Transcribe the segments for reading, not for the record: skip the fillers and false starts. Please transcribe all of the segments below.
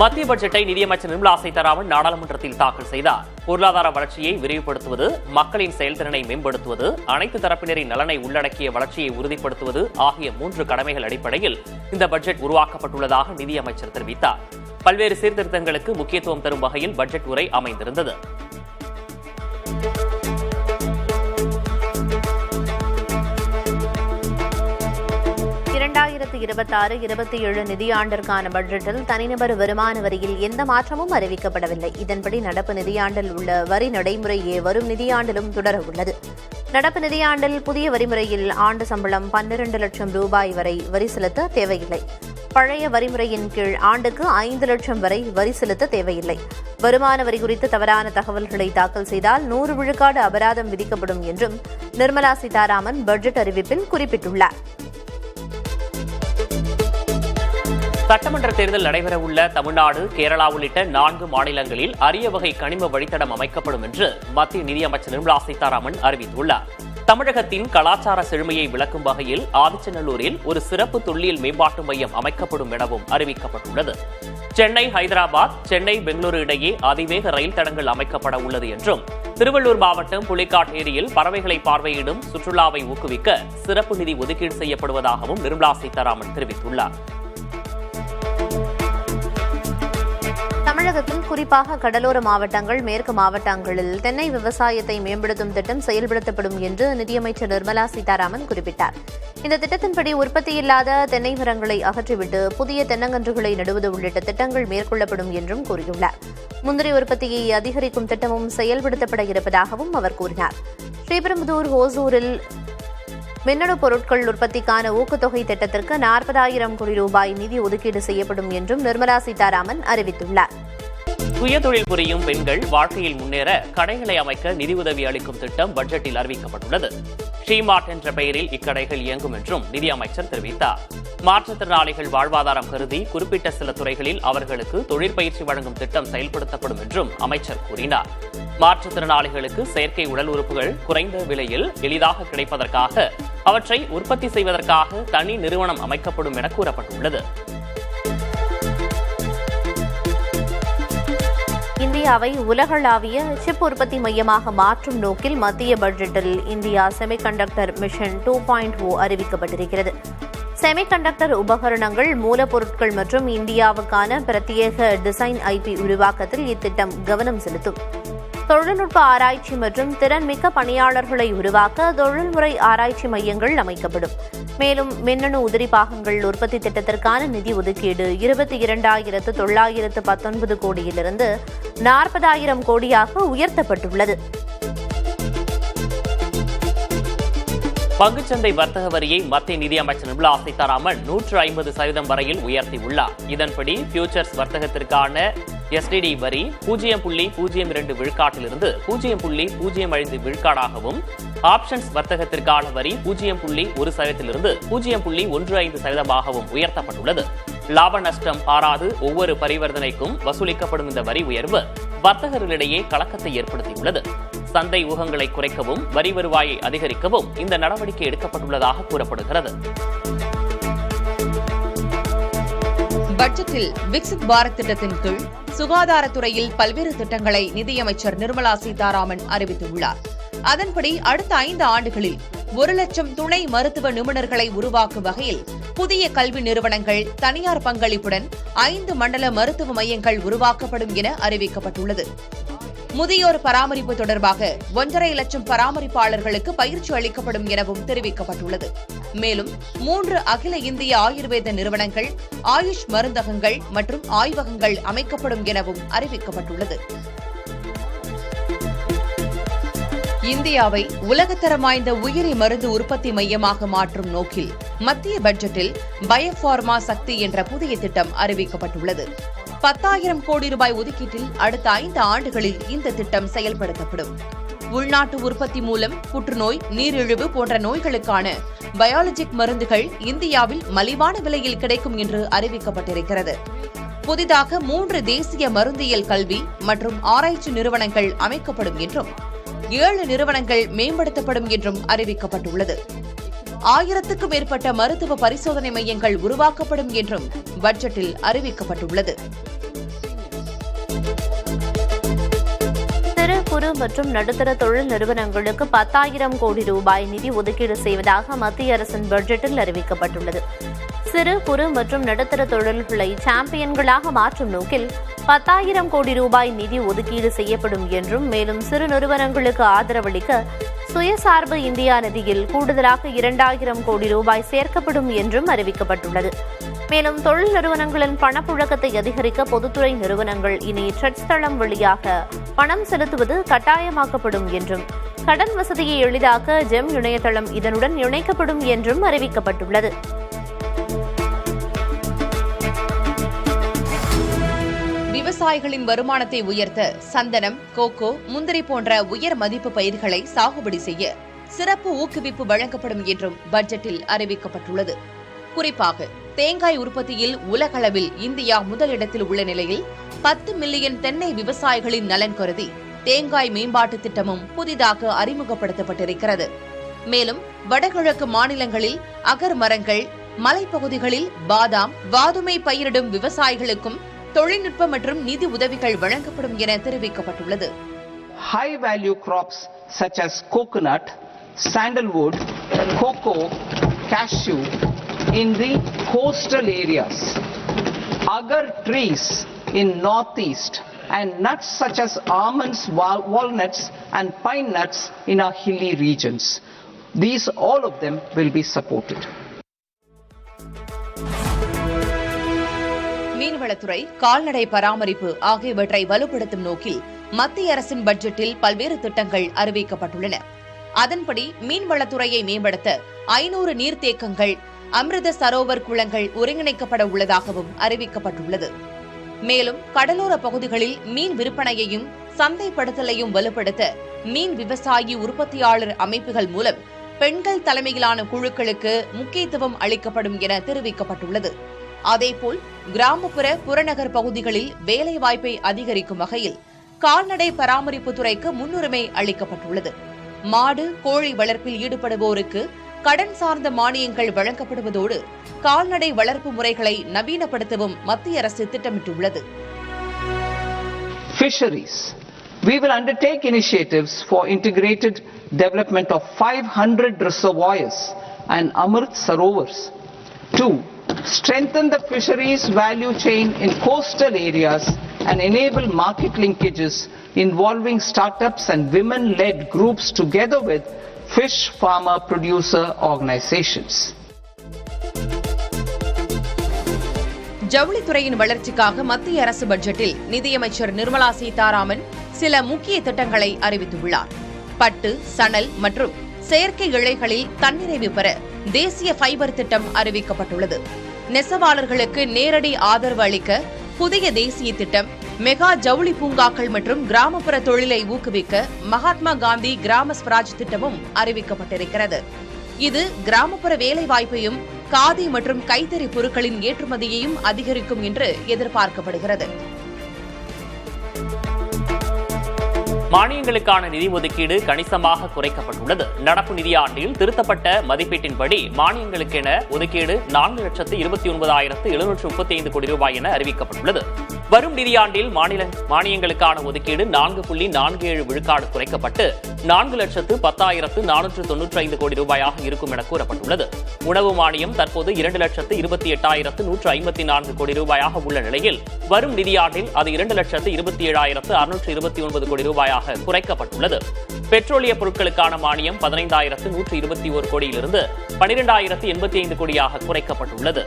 மத்திய பட்ஜெட்டை நிதியமைச்சர் நிர்மலா சீதாராமன் நாடாளுமன்றத்தில் தாக்கல் செய்தார். பொருளாதார வளர்ச்சியை விரிவுபடுத்துவது, மக்களின் செயல்திறனை மேம்படுத்துவது, அனைத்து தரப்பினரின் நலனை உள்ளடக்கிய வளர்ச்சியை உறுதிப்படுத்துவது ஆகிய 3 கடமைகள் அடிப்படையில் இந்த பட்ஜெட் உருவாக்கப்பட்டுள்ளதாக நிதியமைச்சர் தெரிவித்தார். பல்வேறு சீர்திருத்தங்களுக்கு முக்கியத்துவம் தரும் வகையில் பட்ஜெட் உரை அமைந்திருந்தது. 2026-27 நிதியாண்டிற்கான பட்ஜெட்டில் தனிநபர் வருமான வரியில் எந்த மாற்றமும் அறிவிக்கப்படவில்லை. இதன்படி நடப்பு நிதியாண்டில் உள்ள வரி நடைமுறையே வரும் நிதியாண்டிலும் தொடரவுள்ளது. நடப்பு நிதியாண்டில் புதிய வரிமுறையில் ஆண்டு சம்பளம் 12 லட்சம் ரூபாய் வரை வரி செலுத்த தேவையில்லை. பழைய வரிமுறையின் கீழ் ஆண்டுக்கு 5 லட்சம் வரை வரி செலுத்த தேவையில்லை. வருமான வரி குறித்து தவறான தகவல்களை தாக்கல் செய்தால் 100 விழுக்காடு அபராதம் விதிக்கப்படும் என்றும் நிர்மலா சீதாராமன் பட்ஜெட் அறிவிப்பில் குறிப்பிட்டுள்ளார். சட்டமன்ற தேர்தல் நடைபெறவுள்ள தமிழ்நாடு, கேரளா உள்ளிட்ட 4 மாநிலங்களில் அரிய வகை கனிம வழித்தடம் அமைக்கப்படும் என்று மத்திய நிதியமைச்சர் நிர்மலா சீதாராமன் அறிவித்துள்ளார். தமிழகத்தின் கலாச்சார செழுமையை விளக்கும் வகையில் ஆதிச்சநல்லூரில் ஒரு சிறப்பு தொல்லியல் மேம்பாட்டு மையம் அமைக்கப்படும் எனவும் அறிவிக்கப்பட்டுள்ளது. சென்னை, ஹைதராபாத், சென்னை, பெங்களூரு இடையே அதிவேக ரயில் தடங்கள் அமைக்கப்பட உள்ளது என்றும், திருவள்ளூர் மாவட்டம் புலிக்காட் ஏரியில் பறவைகளை பார்வையிடும் சுற்றுலாவை ஊக்குவிக்க சிறப்பு நிதி ஒதுக்கீடு செய்யப்படுவதாகவும் நிர்மலா சீதாராமன் தெரிவித்துள்ளார். தமிழகத்தில் குறிப்பாக கடலோர மாவட்டங்கள், மேற்கு மாவட்டங்களில் தென்னை விவசாயத்தை மேம்படுத்தும் திட்டம் செயல்படுத்தப்படும் என்று நிதியமைச்சர் நிர்மலா சீதாராமன் குறிப்பிட்டார். இந்த திட்டத்தின்படி உற்பத்தியில்லாத தென்னை மரங்களை அகற்றிவிட்டு புதிய தென்னங்கன்றுகளை நடுவது உள்ளிட்ட திட்டங்கள் மேற்கொள்ளப்படும் என்றும் கூறியுள்ளார். முந்திரி உற்பத்தியை அதிகரிக்கும் திட்டமும் செயல்படுத்தப்பட இருப்பதாகவும் அவர் கூறினார். ஸ்ரீபெரும்புதூர், ஓசூரில் மின்னணு பொருட்கள் உற்பத்திக்கான ஊக்கத்தொகை திட்டத்திற்கு 40,000 கோடி ரூபாய் நிதி ஒதுக்கீடு செய்யப்படும் என்றும் நிர்மலா சீதாராமன் அறிவித்துள்ளார். சுயதொழில் புரியும் பெண்கள் வாழ்க்கையில் முன்னேற கடைகளை அமைக்க நிதியுதவி அளிக்கும் திட்டம் பட்ஜெட்டில் அறிவிக்கப்பட்டுள்ளது. ஷீமார்ட் என்ற பெயரில் இக்கடைகள் இயங்கும் என்றும் நிதியமைச்சர் தெரிவித்தார். மாற்றுத்திறனாளிகள் வாழ்வாதாரம் கருதி குறிப்பிட்ட சில துறைகளில் அவர்களுக்கு தொழிற்பயிற்சி வழங்கும் திட்டம் செயல்படுத்தப்படும் என்றும் அமைச்சர் கூறினார். மாற்றுத்திறனாளிகளுக்கு செயற்கை உடல் உறுப்புகள் குறைந்த விலையில் எளிதாக கிடைப்பதற்காக அவற்றை உற்பத்தி செய்வதற்காக தனி நிறுவனம் அமைக்கப்படும் என கூறப்பட்டுள்ளது. இந்தியாவை உலகளாவிய சிப் உற்பத்தி மையமாக மாற்றும் நோக்கில் மத்திய பட்ஜெட்டில் இந்தியா செமிகண்டக்டர் மிஷன் 2.0 அறிவிக்கப்பட்டிருக்கிறது. செமிகண்டக்டர் உபகரணங்கள், மூலப்பொருட்கள் மற்றும் இந்தியாவுக்கான பிரத்யேக டிசைன் ஐபி உருவாக்கத்தில் இத்திட்டம் கவனம் செலுத்தும். தொழில்நுட்ப ஆராய்ச்சி மற்றும் திறன்மிக்க பணியாளர்களை உருவாக்க தொழில்முறை ஆராய்ச்சி மையங்கள் அமைக்கப்படும். மேலும் மின்னணு உதிரி பாகங்கள் உற்பத்தி திட்டத்திற்கான நிதி ஒதுக்கீடு 22,919 கோடியிலிருந்து 40,000 கோடியாக உயர்த்தப்பட்டுள்ளது. பங்குச்சந்தை வர்த்தக வரியை மத்திய நிதியமைச்சர் நிர்மலா சீதாராமன் 150% வரையில் உயர்த்தியுள்ளார். இதன்படி ஃபியூச்சர்ஸ் வர்த்தகத்திற்கான எஸ்டிடி வரி 0.02 விழுக்காட்டிலிருந்து 0.05 விழுக்காடாகவும், ஆப்ஷன்ஸ் வர்த்தகத்திற்கான வரி 0.1%இலிருந்து 0.15%ஆகவும் உயர்த்தப்பட்டுள்ளது. லாப நஷ்டம் பாராது ஒவ்வொரு பரிவர்த்தனைக்கும் வசூலிக்கப்படும் இந்த வரி உயர்வு வர்த்தகர்களிடையே கலக்கத்தை ஏற்படுத்தியுள்ளது. சந்தை ஊகங்களை குறைக்கவும், வரி வருவாயை அதிகரிக்கவும் இந்த நடவடிக்கை எடுக்கப்பட்டுள்ளதாக கூறப்படுகிறது. பட்ஜெட்டில் விக்சித் பாரத் திட்டத்தின் கீழ் சுகாதாரத்துறையில் பல்வேறு திட்டங்களை நிதியமைச்சர் நிர்மலா சீதாராமன் அறிவித்துள்ளார். அதன்படி அடுத்த 5 ஆண்டுகளில் 1 லட்சம் துணை மருத்துவ நிபுணர்களை உருவாக்கும் வகையில் புதிய கல்வி நிறுவனங்கள், தனியார் பங்களிப்புடன் 5 மண்டல மருத்துவ மையங்கள் உருவாக்கப்படும் என அறிவிக்கப்பட்டுள்ளது. முதியோர் பராமரிப்பு தொடர்பாக 1.5 லட்சம் பராமரிப்பாளர்களுக்கு பயிற்சி அளிக்கப்படும் எனவும் தெரிவிக்கப்பட்டுள்ளது. மேலும் 3 அகில இந்திய ஆயுர்வேத நிறுவனங்கள், ஆயுஷ் மருந்தகங்கள் மற்றும் ஆய்வகங்கள் அமைக்கப்படும் எனவும் அறிவிக்கப்பட்டுள்ளது. இந்தியாவை உலகத்தரம் வாய்ந்த உயிரி மருந்து உற்பத்தி மையமாக மாற்றும் நோக்கில் மத்திய பட்ஜெட்டில் பயோஃபார்மா சக்தி என்ற புதிய திட்டம் அறிவிக்கப்பட்டுள்ளது. 10,000 கோடி ரூபாய் ஒதுக்கீட்டில் அடுத்த 5 ஆண்டுகளில் இந்த திட்டம் செயல்படுத்தப்படும். உள்நாட்டு உற்பத்தி மூலம் புற்றுநோய், நீரிழிவு போன்ற நோய்களுக்கான பயாலஜிக் மருந்துகள் இந்தியாவில் மலிவான விலையில் கிடைக்கும் என்று அறிவிக்கப்பட்டிருக்கிறது. புதிதாக 3 தேசிய மருந்தியல் கல்வி மற்றும் ஆராய்ச்சி நிறுவனங்கள் அமைக்கப்படும் என்றும் 7 நிறுவனங்கள் மேம்படுத்தப்படும் என்றும் அறிவிக்கப்பட்டுள்ளது. 1000க்கும் மேற்பட்ட மருத்துவ பரிசோதனை மையங்கள் உருவாக்கப்படும் என்றும் பட்ஜெட்டில் அறிவிக்கப்பட்டுள்ளது. சிறு குறு மற்றும் நடுத்தர தொழில் நிறுவனங்களுக்கு 10,000 கோடி ரூபாய் நிதி ஒதுக்கீடு செய்வதாக மத்திய அரசின் பட்ஜெட்டில் அறிவிக்கப்பட்டுள்ளது. சிறு குறு மற்றும் நடுத்தர தொழில்களை சாம்பியன்களாக மாற்றும் நோக்கில் 10,000 கோடி ரூபாய் நிதி ஒதுக்கீடு செய்யப்படும் என்றும், மேலும் சிறு நிறுவனங்களுக்கு ஆதரவளிக்க சுயசார்பு இந்தியா நிதியில் கூடுதலாக 2,000 கோடி ரூபாய் சேர்க்கப்படும் என்றும் அறிவிக்கப்பட்டுள்ளது. மேலும் தொழில் நிறுவனங்களின் பணப்புழக்கத்தை அதிகரிக்க பொதுத்துறை நிறுவனங்கள் இனி ட்ரஸ்ட் தளம் வழியாக பணம் செலுத்துவது கட்டாயமாக்கப்படும் என்றும், கடன் வசதியை எளிதாக்க ஜெம் இணையதளம் இதனுடன் இணைக்கப்படும் என்றும் அறிவிக்கப்பட்டுள்ளது. விவசாயிகளின் வருமானத்தை உயர்த்த சந்தனம், கோகோ, முந்திரி போன்ற உயர் மதிப்பு பயிர்களை சாகுபடி செய்ய சிறப்பு ஊக்குவிப்பு வழங்கப்படும் என்றும் பட்ஜெட்டில் அறிவிக்கப்பட்டுள்ளது. குறிப்பாக தேங்காய் உற்பத்தியில் உலகளவில் இந்தியா முதலிடத்தில் உள்ள நிலையில் 10 மில்லியன் தென்னை விவசாயிகளின் நலன் கருதி தேங்காய் மேம்பாட்டு திட்டமும் புதிதாக அறிமுகப்படுத்தப்பட்டிருக்கிறது. மேலும் வடகிழக்கு மாநிலங்களில் அகர் மரங்கள், மலைப்பகுதிகளில் பாதாம், வாதுமை பயிரிடும் விவசாயிகளுக்கும் தொழில்நுட்ப மற்றும் நிதி உதவிகள் வழங்கப்படும் என தெரிவிக்கப்பட்டுள்ளது. High value crops such as coconut, sandalwood, cocoa, cashew in the coastal areas, agar trees in northeast, and nuts such as almonds, walnuts and pine nuts in our hilly regions. These all of them will be supported. மீன்வளத்துறை, கால்நடை பராமரிப்பு ஆகியவற்றை வலுப்படுத்தும் நோக்கில் மத்திய அரசின் பட்ஜெட்டில் பல்வேறு திட்டங்கள் அறிவிக்கப்பட்டுள்ளன. அதன்படி மீன்வளத்துறையை மேம்படுத்த 500 நீர்த்தேக்கங்கள், அமிர்த சரோவர் குளங்கள் ஒருங்கிணைக்கப்பட உள்ளதாகவும் அறிவிக்கப்பட்டுள்ளது. மேலும் கடலோர பகுதிகளில் மீன் விற்பனையையும் சந்தைப்படுத்தலையும் வலுப்படுத்த மீன் விவசாயி உற்பத்தியாளர் அமைப்புகள் மூலம் பெண்கள் தலைமையிலான குழுக்களுக்கு முக்கியத்துவம் அளிக்கப்படும் என தெரிவிக்கப்பட்டுள்ளது. அதேபோல் கிராமப்புற, புறநகர் பகுதிகளில் வேலைவாய்ப்பை அதிகரிக்கும் வகையில் கால்நடை பராமரிப்பு துறைக்கு முன்னுரிமை அளிக்கப்பட்டுள்ளது. மாடு, கோழி வளர்ப்பில் ஈடுபடுவோருக்கு கடன் சார்ந்த மானியங்கள் வழங்கப்படுவதோடு கால்நடை வளர்ப்பு முறைகளை நவீனப்படுத்தவும் மத்திய அரசு திட்டமிட்டுள்ளது. Fisheries. We will undertake initiatives for integrated development of 500 reservoirs and Amrit Sarovars. 2. Strengthen the fisheries value chain in coastal areas and enable market linkages involving startups and women-led groups together with fish farmer producer organizations. ஜவுளித்துறையின் வளர்ச்சிக்காக மத்திய அரசு பட்ஜெட்டில் நிதியமைச்சர் நிர்மலா சீதாராமன் சில முக்கிய திட்டங்களை அறிவித்துள்ளார். பட்டு, சணல் மற்றும் செயற்கை இழைகளில் தன்னிறைவு பெற தேசிய ஃபைபர் திட்டம் அறிவிக்கப்பட்டுள்ளது. நெசவாளர்களுக்கு நேரடி ஆதரவு அளிக்க புதிய தேசிய திட்டம், மெகா ஜவுளி பூங்காக்கள் மற்றும் கிராமப்புற தொழிலை ஊக்குவிக்க மகாத்மா காந்தி கிராம ஸ்வராஜ் திட்டமும் அறிவிக்கப்பட்டிருக்கிறது. இது கிராமப்புற வேலைவாய்ப்பையும் காதி மற்றும் கைத்தறி பொருட்களின் ஏற்றுமதியையும் அதிகரிக்கும் என்று எதிர்பார்க்கப்படுகிறது. மானியங்களுக்கான நிதி ஒதுக்கீடு கணிசமாக குறைக்கப்பட்டுள்ளது. நடப்பு நிதியாண்டில் திருத்தப்பட்ட மதிப்பீட்டின்படி மானியங்களுக்கென ஒதுக்கீடு 4,29,735 கோடி ரூபாய் என அறிவிக்கப்பட்டுள்ளது. வரும் நிதியாண்டில் மானியங்களுக்கான ஒதுக்கீடு 4.47 விழுக்காடு குறைக்கப்பட்டு 4,10,495 கோடி ரூபாயாக இருக்கும் என கூறப்பட்டுள்ளது. உணவு மானியம் தற்போது 2,28,154 கோடி ரூபாயாக உள்ள நிலையில் வரும் நிதியாண்டில் அது 2,27,629 கோடி ரூபாயாக குறைக்கப்பட்டுள்ளது. பெட்ரோலிய பொருட்களுக்கான மானியம் 15,121 கோடியிலிருந்து 12,085 கோடியாக குறைக்கப்பட்டுள்ளது.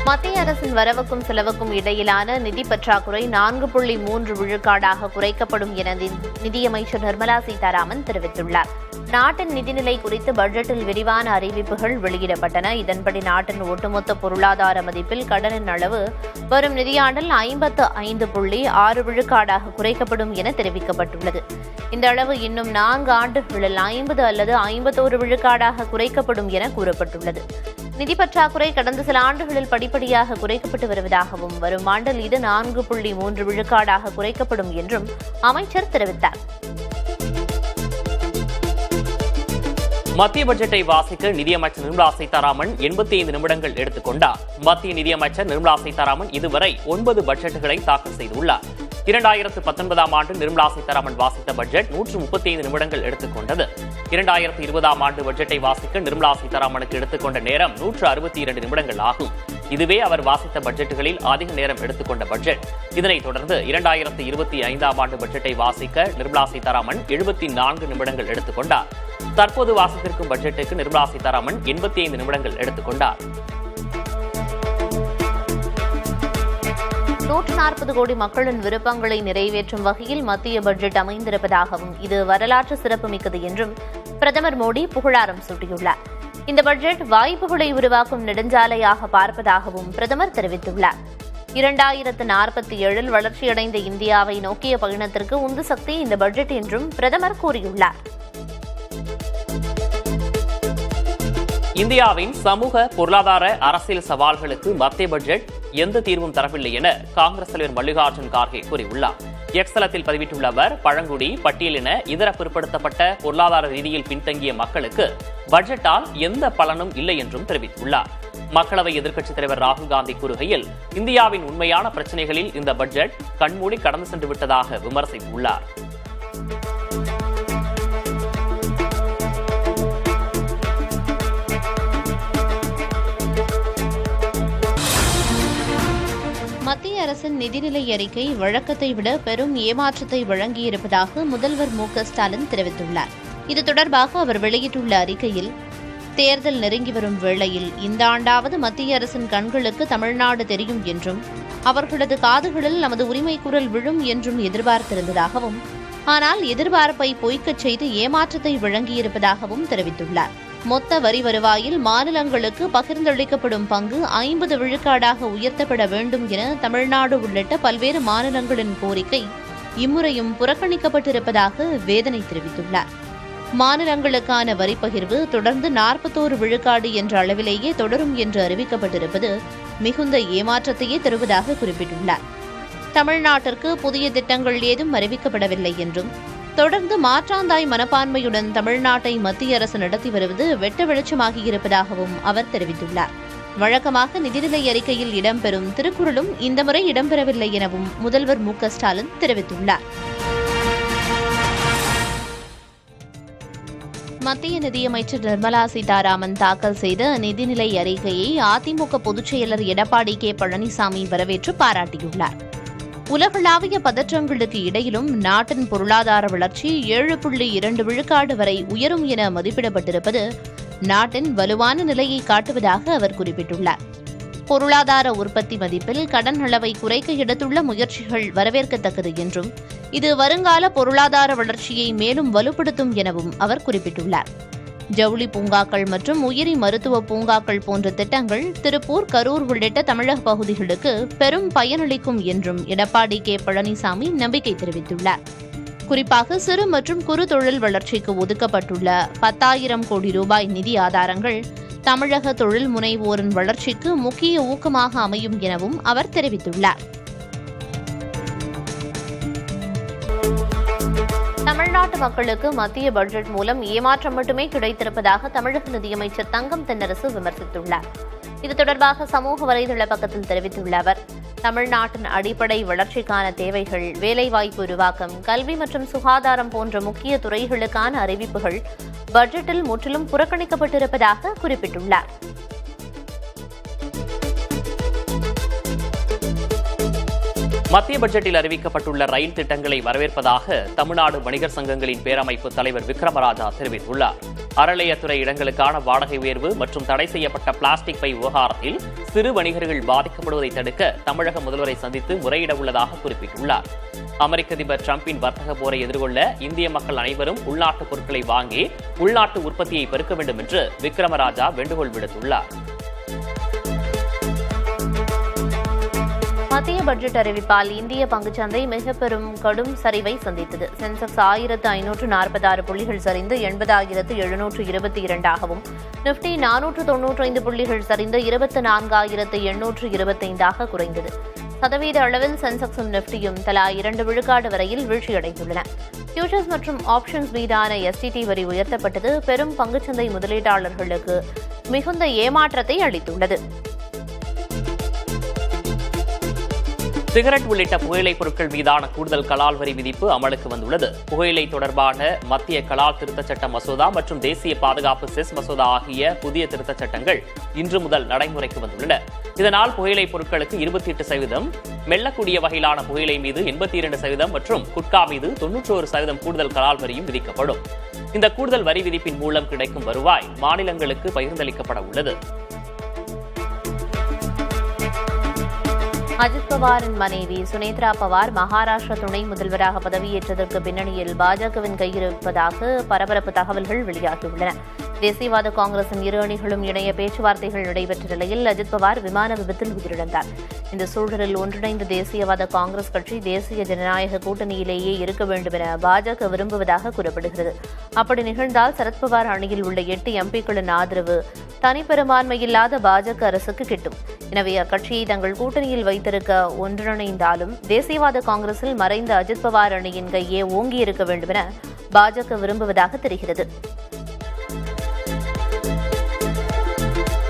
மத்திய அரசின் வரவுக்கும் செலவுக்கும் இடையிலான நிதி பற்றாக்குறை 4.3 விழுக்காடாக குறைக்கப்படும் என நிதியமைச்சர் நிர்மலா சீதாராமன் தெரிவித்துள்ளார். நாட்டின் நிதிநிலை குறித்து பட்ஜெட்டில் விரிவான அறிவிப்புகள் வெளியிடப்பட்டன. இதன்படி நாட்டின் ஒட்டுமொத்த பொருளாதார மதிப்பில் கடனின் அளவு வரும் நிதியாண்டில் 55.6 விழுக்காடாக குறைக்கப்படும் என தெரிவிக்கப்பட்டுள்ளது. இந்த அளவு இன்னும் 4 ஆண்டுகளில் 50 அல்லது 51 விழுக்காடாக குறைக்கப்படும் என கூறப்பட்டுள்ளது. நிதி பற்றாக்குறை கடந்த சில ஆண்டுகளில் படிப்படியாக குறைக்கப்பட்டு வருவதாகவும் வரும் ஆண்டில் இது 4.3 விழுக்காடாக குறைக்கப்படும் என்றும் அமைச்சர் தெரிவித்தார். மத்திய பட்ஜெட்டை வாசிக்க நிதியமைச்சர் நிர்மலா சீதாராமன் 85 நிமிடங்கள் எடுத்துக்கொண்டார். மத்திய நிதியமைச்சர் நிர்மலா சீதாராமன் இதுவரை 9 பட்ஜெட்டுகளை தாக்கல் செய்துள்ளார். 2019ஆம் ஆண்டு நிர்மலா சீதாராமன் வாசித்த பட்ஜெட் 135 நிமிடங்கள் எடுத்துக்கொண்டது. 2020ஆம் ஆண்டு பட்ஜெட்டை வாசிக்க நிர்மலா சீதாராமனுக்கு எடுத்துக்கொண்ட நேரம் 162 நிமிடங்கள் ஆகும். இதுவே அவர் வாசித்த பட்ஜெட்டுகளில் அதிக நேரம் எடுத்துக்கொண்ட பட்ஜெட். இதனைத் தொடர்ந்து 2025ஆம் ஆண்டு பட்ஜெட்டை வாசிக்க நிர்மலா சீதாராமன் 74 நிமிடங்கள் எடுத்துக்கொண்டார். தற்போது வாசித்திருக்கும் பட்ஜெட்டுக்கு நிர்மலா சீதாராமன் 85 நிமிடங்கள் எடுத்துக்கொண்டார். 140 கோடி மக்களின் விருப்பங்களை நிறைவேற்றும் வகையில் மத்திய பட்ஜெட் அமைந்திருப்பதாகவும் இது வரலாற்று சிறப்புமிக்கது என்றும் பிரதமர் மோடி புகழாரம் சூட்டியுள்ளார். இந்த பட்ஜெட் வாய்ப்புகளை உருவாக்கும் நெடுஞ்சாலையாக பார்ப்பதாகவும் பிரதமர் தெரிவித்துள்ளார். 2047 வளர்ச்சியடைந்த இந்தியாவை நோக்கிய பயணத்திற்கு உந்து சக்தி இந்த பட்ஜெட் என்றும் பிரதமர் கூறியுள்ளார். இந்தியாவின் சமூக பொருளாதார அரசியல் சவால்களுக்கு மத்திய பட்ஜெட் எந்த தீர்வும் தரவில்லை என காங்கிரஸ் தலைவர் மல்லிகார்ஜுன் கார்கே கூறியுள்ளார். எக்ஸ் தளத்தில் பதிவிட்டுள்ள அவர், பழங்குடி, பட்டியலின, இதர பிற்படுத்தப்பட்ட பொருளாதார ரீதியில் பின்தங்கிய மக்களுக்கு பட்ஜெட்டால் எந்த பலனும் இல்லை என்றும் தெரிவித்துள்ளார். மக்களவை எதிர்க்கட்சித் தலைவர் ராகுல் காந்தி கூறுகையில், இந்தியாவின் உண்மையான பிரச்சினைகளில் இந்த பட்ஜெட் கண்மூடி கடந்து சென்று விட்டதாக விமர்சித்துள்ளார். மத்திய அரசின் நிதிநிலை அறிக்கை வழக்கத்தை விட பெரும் ஏமாற்றத்தை வழங்கியிருப்பதாக முதல்வர் மு.க. ஸ்டாலின் தெரிவித்துள்ளார். இது தொடர்பாக அவர் வெளியிட்டுள்ள அறிக்கையில், தேர்தல் நெருங்கி வரும் வேளையில் இந்த ஆண்டாவது மத்திய அரசின் கண்களுக்கு தமிழ்நாடு தெரியும் என்றும் அவர்களது காதுகளில் நமது உரிமை குரல் விழும் என்றும் எதிர்பார்த்திருந்ததாகவும், ஆனால் எதிர்பார்ப்பை பொய்க்கச் செய்து ஏமாற்றத்தை வழங்கியிருப்பதாகவும் தெரிவித்துள்ளார். மொத்த வரி வருவாயில் மாநிலங்களுக்கு பகிர்ந்தளிக்கப்படும் பங்கு 50 விழுக்காடாக உயர்த்தப்பட வேண்டும் என தமிழ்நாடு உள்ளிட்ட பல்வேறு மாநிலங்களின் கோரிக்கை இம்முறையும் புறக்கணிக்கப்பட்டிருப்பதாக வேதனை தெரிவித்துள்ளார். மாநிலங்களுக்கான வரிப்பகிர்வு தொடர்ந்து 41 விழுக்காடு என்ற அளவிலேயே தொடரும் என்று அறிவிக்கப்பட்டிருப்பது மிகுந்த ஏமாற்றத்தையே தருவதாக குறிப்பிட்டுள்ளார். தமிழ்நாட்டிற்கு புதிய திட்டங்கள் ஏதும் அறிவிக்கப்படவில்லை என்றும், தொடர்ந்து மாற்றாந்தாய் மனப்பான்மையுடன் தமிழ்நாட்டை மத்திய அரசு நடத்தி வருவது வெட்ட வெளிச்சமாகியிருப்பதாகவும் அவர் தெரிவித்துள்ளார். வழக்கமாக நிதிநிலை அறிக்கையில் இடம்பெறும் திருக்குறளும் இந்த முறை இடம்பெறவில்லை எனவும் முதல்வர் மு.க. ஸ்டாலின் தெரிவித்துள்ளார். மத்திய நிதியமைச்சர் நிர்மலா சீதாராமன் தாக்கல் செய்த நிதிநிலை அறிக்கையை அதிமுக பொதுச் செயலர் எடப்பாடி கே. பழனிசாமி வரவேற்று பாராட்டியுள்ளார். உலகளாவிய பதற்றங்களுக்கு இடையிலும் நாட்டின் பொருளாதார வளர்ச்சி 7.2 விழுக்காடு வரை உயரும் என மதிப்பிடப்பட்டிருப்பது நாட்டின் வலுவான நிலையை காட்டுவதாக அவர் குறிப்பிட்டுள்ளார். பொருளாதார உற்பத்தி மதிப்பில் கடன் அளவை குறைக்க எடுத்துள்ள முயற்சிகள் வரவேற்கத்தக்கது என்றும், இது வருங்கால பொருளாதார வளர்ச்சியை மேலும் வலுப்படுத்தும் எனவும் அவர் குறிப்பிட்டுள்ளார். ஜவுளி பூங்காக்கள் மற்றும் உயிரி மருத்துவ பூங்காக்கள் போன்ற திட்டங்கள் திருப்பூர், கரூர் உள்ளிட்ட தமிழக பகுதிகளுக்கு பெரும் பயனளிக்கும் என்றும் எடப்பாடி கே. பழனிசாமி நம்பிக்கை தெரிவித்துள்ளார். குறிப்பாக சிறு மற்றும் குறு தொழில் வளர்ச்சிக்கு ஒதுக்கப்பட்டுள்ள 10,000 கோடி ரூபாய் நிதி ஆதாரங்கள் தமிழக தொழில் முனைவோரின் வளர்ச்சிக்கு முக்கிய ஊக்கமாக அமையும் எனவும் அவர் தெரிவித்துள்ளார். தமிழ்நாட்டு மக்களுக்கு மத்திய பட்ஜெட் மூலம் ஏமாற்றம் மட்டுமே கிடைத்திருப்பதாக தமிழக நிதியமைச்சர் தங்கம் தென்னரசு விமர்சித்துள்ளார். இது தொடர்பாக சமூக வலைதள பக்கத்தில் தெரிவித்துள்ள அவர், தமிழ்நாட்டின் அடிப்படை வளர்ச்சிக்கான தேவைகள், வேலைவாய்ப்பு உருவாக்கம், கல்வி மற்றும் சுகாதாரம் போன்ற முக்கிய துறைகளுக்கான அறிவிப்புகள் பட்ஜெட்டில் முற்றிலும் புறக்கணிக்கப்பட்டிருப்பதாக குறிப்பிட்டுள்ளார். மத்திய பட்ஜெட்டில் அறிவிக்கப்பட்டுள்ள ரயில் திட்டங்களை வரவேற்பதாக தமிழ்நாடு வணிகர் சங்கங்களின் பேரமைப்பு தலைவர் விக்ரமராஜா தெரிவித்துள்ளார். அறளையத்துறை இடங்களுக்கான வாடகை உயர்வு மற்றும் தடை செய்யப்பட்ட பிளாஸ்டிக் பை விவகாரத்தில் சிறு வணிகர்கள் பாதிக்கப்படுவதை தடுக்க தமிழக முதல்வரை சந்தித்து முறையிட உள்ளதாக குறிப்பிட்டுள்ளார். அமெரிக்க அதிபர் டிரம்பின் வர்த்தக போரை எதிர்கொள்ள இந்திய மக்கள் அனைவரும் உள்நாட்டு பொருட்களை வாங்கி உள்நாட்டு உற்பத்தியை பெருக்க வேண்டும் என்று விக்ரமராஜா வேண்டுகோள் விடுத்துள்ளார். மத்திய பட்ஜெட் அறிவிப்பால் இந்திய பங்குச்சந்தை மிக பெரும் கடும் சரிவை சந்தித்தது. சென்செக்ஸ் 1546 புள்ளிகள் சரிந்து 80,722ஆகவும், நிப்டி 495 புள்ளிகள் சரிந்து 24,825ஆக குறைந்தது. சதவீத அளவில் சென்செக்ஸும் நிப்டியும் தலா 2 விழுக்காடு வரையில் வீழ்ச்சியடைந்துள்ளன. ஃபியூச்சர்ஸ் மற்றும் ஆப்ஷன்ஸ் மீதான எஸ்டிடி வரி உயர்த்தப்பட்டது பெரும் பங்குச்சந்தை முதலீட்டாளர்களுக்கு மிகுந்த ஏமாற்றத்தை அளித்துள்ளது. சிகரெட் உள்ளிட்ட புகையிலை பொருட்கள் மீதான கூடுதல் கலால் வரி விதிப்பு அமலுக்கு வந்துள்ளது. புகையிலை தொடர்பான மத்திய கலால் திருத்தச் சட்ட மசோதா மற்றும் தேசிய பாதுகாப்பு செஸ் மசோதா ஆகிய புதிய திருத்தச் சட்டங்கள் இன்று முதல் நடைமுறைக்கு வந்துள்ளன. இதனால் புகையிலை பொருட்களுக்கு 28%, மெல்லக்கூடிய வகையிலான புகையிலை மீது 82% மற்றும் குட்கா மீது 91% கூடுதல் கலால் வரியும் விதிக்கப்படும். இந்த கூடுதல் வரி விதிப்பின் மூலம் கிடைக்கும் வருவாய் மாநிலங்களுக்கு பகிர்ந்தளிக்கப்பட உள்ளது. அஜித் பவாரின் மனைவி சுனேத்ரா பவார் மகாராஷ்டிரா துணை முதல்வராக பதவியேற்றதற்கு பின்னணியில் பாஜகவின் கையிருப்பதாக பரபரப்பு தகவல்கள் வெளியாகியுள்ளன. தேசியவாத காங்கிரசின் இரு அணிகளும் இணைய பேச்சுவார்த்தைகள் நடைபெற்ற நிலையில் அஜித் பவார் விமான விபத்தில் உயிரிழந்தார். இந்த சூழலில் ஒன்றிணைந்த தேசியவாத காங்கிரஸ் கட்சி தேசிய ஜனநாயக கூட்டணியிலேயே இருக்க வேண்டும் என பாஜக விரும்புவதாக கூறப்படுகிறது. அப்படி நிகழ்ந்தால் சரத்பவார் அணியில் உள்ள 8 எம்பிக்களின் ஆதரவு தனிப்பெரும்பான்மையில்லாத பாஜக அரசுக்கு கிட்டும். எனவே அக்கட்சியை தங்கள் கூட்டணியில் வைத்திருக்க ஒன்றிணைந்தாலும் தேசியவாத காங்கிரஸில் மறைந்த அஜித் பவார் அணியின் கையே ஓங்கியிருக்க வேண்டும் என பாஜக விரும்புவதாக தெரிகிறது.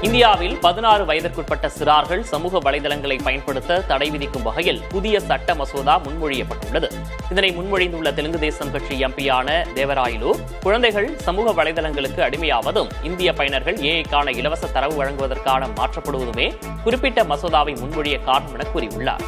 இந்தியாவில் 16 வயதிற்குட்பட்ட சிறார்கள் சமூக வலைதளங்களை பயன்படுத்த தடை விதிக்கும் வகையில் புதிய சட்ட மசோதா முன்மொழியப்பட்டுள்ளது. இதனை முன்மொழிந்துள்ள தெலுங்கு தேசம் கட்சி எம்பியான தேவராயலு, குழந்தைகள் சமூக வலைதளங்களுக்கு அடிமையாவதும் இந்திய பயனர்கள் ஏஐக்கான இலவச தரவு வழங்குவதற்கான மாற்றப்படுவதுமே குறிப்பிட்ட மசோதாவை முன்மொழிய காரணம் என கூறியுள்ளார்.